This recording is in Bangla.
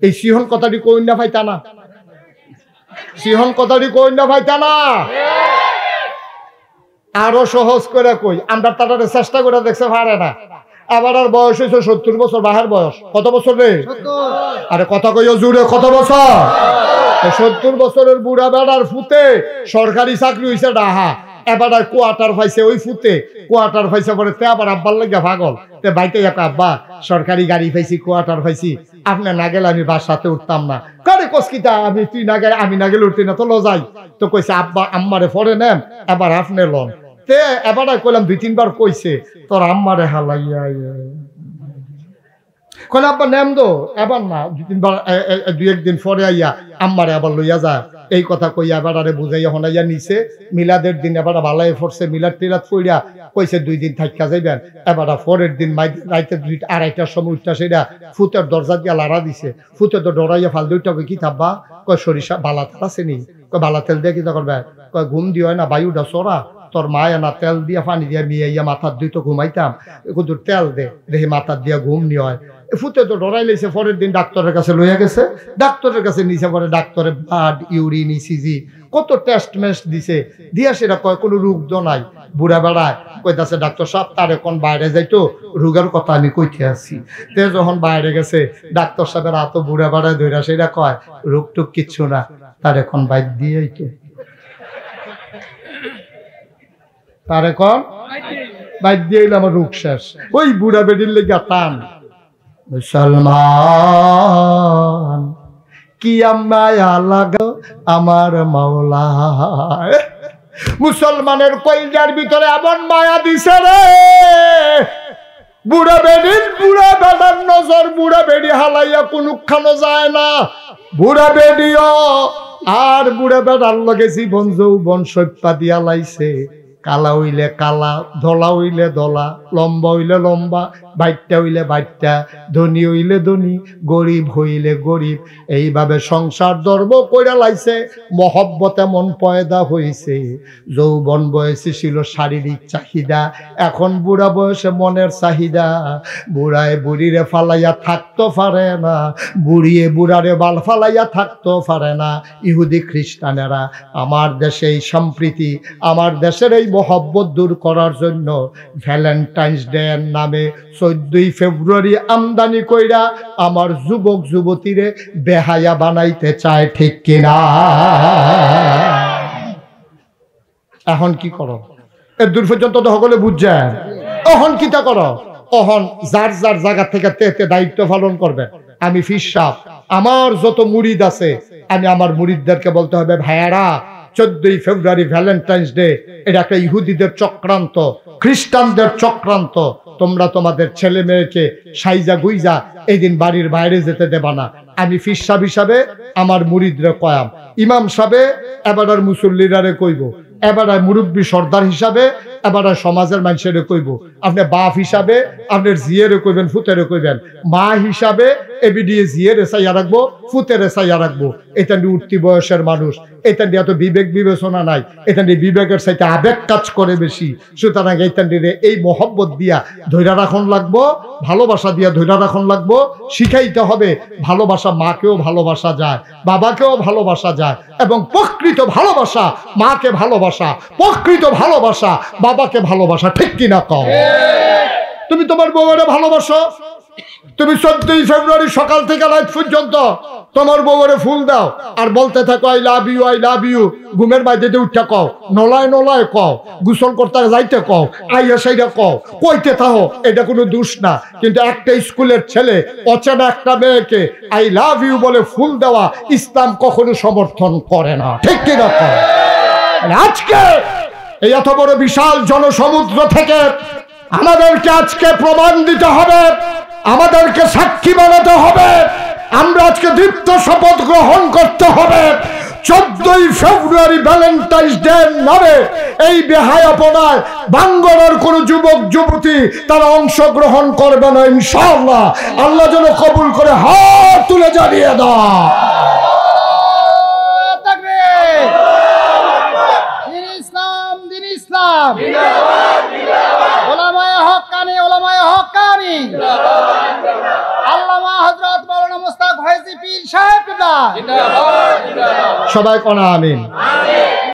এই সিহন কথাটি কই না ভাইতা না, সিহন কথাটি কই না ভাইতা না। আরো সহজ করে কই, আমরা তাদের চেষ্টা করে দেখছে পারে না। আবার আর বয়স হয়েছে 70 বছর, বাহার বয়স কত বছর রে? আরে কথা কইও জুড়ে, কত বছর? 70 বছরের বুড়া বেড়ার ফুতে সরকারি চাকরি হয়েছে ডাহা, এবার আর কোয়ার্টার পাইছে, ওই ফুতে কোয়ার্টার পাইছে পরে তে আবার আব্বার লাগে পাগল, তে বাইতে আব্বা সরকারি গাড়ি পাইছি, কোয়ার্টার পাইছি, আপনি না গেলে আমি বাসাতে উঠতাম না। কারে কসকিতা আমি, তুই না গেলে আমি না গেলে উঠতি না, তো লজাই তো কইছে আব্বা আম্মারে পরে নেন, এবার আপনি লন। তে এবার কইলাম 2-3 বার কইছে তোর আম্মারে হালাইয়া কইলে আব্বা নেম দো, এবার না 2-3 বার 2-1 দিন পরে আইয়া আম্মারে আবার লইয়া যা, এই কথা কইয়া এবার আরে বুঝাইয়া হনাইয়া নিছে। মিলাদের দিন এবার ভালাই পড়ছে, মিলাদ টিলাদ পইরা কইছে 2 দিন থাইকা যাইবেন। এবার পরের দিন রাইতে 2-2:30টার সময় উঠটা সেটা ফুতের দরজা দিয়া লাড়া দিছে, ফুতে তো ডরাইয়া ফাল দুইটা কি থাকবা, কয় সরিষা বালা তেল আছে নি, কয় বালা তেল দিয়ে কি করবে, কয় ঘুম দিও না বায়ুটা চড়া, তোর মায়া না তেল দিয়া পানি দিয়া মিয়াইয়া মাথার দুই তো ঘুমাইতাম, কিন্তু তেল দে দেখি মাথার দিয়া ঘুম নি হয়। ফুতে তো ডরাই লাইছে। পরের দিন ডাক্তারের কাছে লইয়া গেছে, ডাক্তারের কাছে নিচে পরে ডাক্তারের ব্লাড, ইউরিন, ইসিজি কত টেস্ট মেস্ট দিছে, দিয়া সেটা কয় কোনো রোগ তো নাই। বুড়া বেড়ায় কইতাছে ডাক্তার সাহেব তার এখন বাইরে যাইতো, রোগের কথা আমি কইতে আসছি। তে যখন বাইরে গেছে ডাক্তার সাহেবের হাত বুড়া বেড়ায় ধইরা সেটা কয় রোগ টুক কিচ্ছু না, তার এখন বাইর দিয়েই তো, তার এখন বাইর দিয়ে আমার রোগ শেষ। ওই বুড়া বেডির লেগে টান। মুসলমান কি মায়া লাগো আমার মাওলা, মুসলমানের কলিজার ভিতরে এমন মায়া দিছে রে, বুড়া বেডির বুড়া বেড়ার নজর বুড়া বেডি হালাইয়া কোনখানো যায় না। বুড়া বেডিও আর বুড়া বেড়ার লগে জীবন যৌবন সৈপা দিয়া লাইছে। কালা হইলে কালা, ধলা হইলে ধলা, লম্বা হইলে লম্বা, বাইটটা হইলে বাইটটা, ধনী হইলে ধনী, গরিব হইলে গরিব, এইভাবে সংসার ধর্ম কইরা লাইছে। মহব্বত এমন পয়দা হইছে, যৌবন বয়সে ছিল শারীরিক চাহিদা, এখন বুড়া বয়সে মনের চাহিদা। বুড়ায় বুড়িরে ফালাইয়া থাকতে পারে না, বুড়িয়ে বুড়ারে বাল ফালাইয়া থাকতে পারে না। ইহুদি খ্রিস্টানেরা আমার দেশে এই সম্প্রীতি, আমার দেশের এই মহব্বত দূর করার জন্য ভ্যালেন্টাইন্স ডে এর নামে 14 ফেব্রুয়ারি আমদানি কইরা আমার যুবক যুবতীরে বেহায়া বানাইতে চায়, ঠিক কিনা? এখন কি করো? এর দূর পর্যন্ত তো সকলে বুঝছেন। এখন কিটা করো? এখন যার যার জায়গা থেকে তে দায়িত্ব পালন করবে। আমি ফির সাহেব, আমার যত মুরিদ আছে, আমি আমার মুরিদদেরকে বলতে হবে ভাইয়ারা 14 ফেব্রুয়ারি ভ্যালেন্টাইন্স ডে, এটা একটা ইহুদিদের চক্রান্ত, খ্রিস্টানদের চক্রান্ত। তোমরা তোমাদের ছেলে মেয়েকে সাইজা গুইজা এই দিন বাড়ির বাইরে যেতে দেবা না। আমি ফির সাহেব হিসাবে আমার মুরিদরে কয়াম, ইমাম সাহেবে এবার মুসল্লিরারে কইব, এবার মুরব্বী সর্দার হিসাবে এবার সমাজের মানুষের কইব, আপনি বাপ হিসাবে আপনার জিয়েরে কইবেন, ফুতেরে কইবেন, মা হিসাবে এবিডিএ জিয়েরে চাইয়া রাখবো, ফুতেরে চাইয়া রাখবো। এটা নিয়ে উঠতি বয়সের মানুষ, এটা নিয়ে এত বিবেক বিবেচনা নাই, এটা নিয়ে বিবেকের চাইতে আবেগ কাজ করে বেশি। সুতরাং এইটা নিয়ে এই মহব্বত দিয়া ধৈর্য রাখন লাগবো, ভালোবাসা দিয়া ধৈর্য রাখন লাগবো। শিখাইতে হবে ভালোবাসা মাকেও ভালোবাসা যায়, বাবাকেও ভালোবাসা যায়, এবং প্রকৃত ভালোবাসা মাকে ভালোবাসা, প্রকৃত ভালোবাসা বাবাকে ভালোবাসা, ঠিক কিনা কও? তুমি তোমার বউরে ভালোবাসো, তুমি 14 ফেব্রুয়ারি সকাল থেকে রাত পর্যন্ত তোমার বউরে ফুল দাও আর বলতে থাকো I love you, I love you. ঘুমের বাইরে উঠা কও, নলায় নলায় কও, গোসল করতে যাইতে কও, আইয়া সাইডা কও, কইতে থাকো, এটা কোনো দোষ না। কিন্তু একটা স্কুলের ছেলে অচেনা একটা মেয়েকে আই লাভ ইউ বলে ফুল দেওয়া ইসলাম কখনো সমর্থন করে না, ঠিক কিনা কও? আজকে এই এত বড় বিশাল জনসমুদ্র থেকে আমাদেরকে আজকে প্রমাণ দিতে হবে, আমাদেরকে সাক্ষী বানাতে হবে, আমরা আজকে দীপ্ত শপথ গ্রহণ করতে হবে 14 ফেব্রুয়ারি ভ্যালেন্টাইন্স ডে নামে এই বেহায়াপনায় বাঙ্গলার কোন যুবক যুবতী তারা অংশগ্রহণ করবে না ইনশাআল্লাহ। আল্লাহ যেন কবুল করে, হাত তুলে জানিয়ে দাও। ইসলাম ওলামায়ে হক্কানি, ওলামায়ে হক্কানি। আল্লামা হযরত মাওলানা মুস্তাক ফয়জী পীর সাহেব না, সবাই কোনা আমিন।